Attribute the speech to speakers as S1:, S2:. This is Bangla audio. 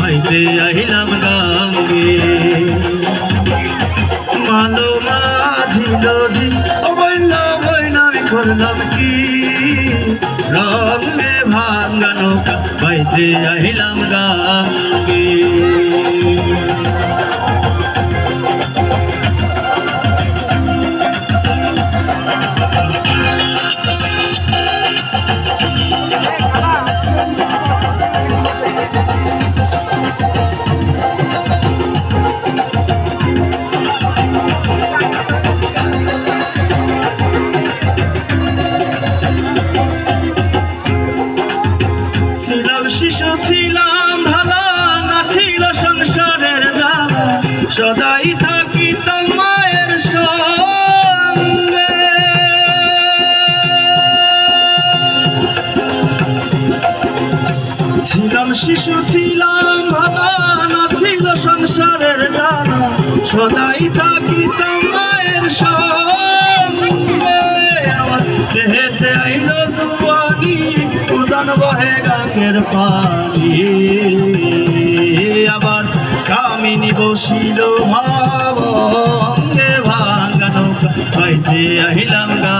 S1: বাইতে আহিলাম গাঙ্গে মালো মাঝিল ঝি ও বইলা বইনা আমি করলাম কি রঙে ভাঙ্গা নৌকা বাইতে আহিলাম গাঙ্গে শিশু ছিলাম ভালো না ছিল সংসারের জ্বালা সদাই থাকিতাম মায়ের সঙ্গে ছিলাম শিশু ছিলাম ভালো না ছিল সংসারের জ্বালা সদাই থাকিতাম মায়ের সঙ্গে আমার দেহেতে আইল জুয়ানি উজান বহে গাঙ্গের পানি আবার কামিনী বসিল ভাব অঙ্গে ভাঙ্গা নৌকা বাইতে আহিলাম গা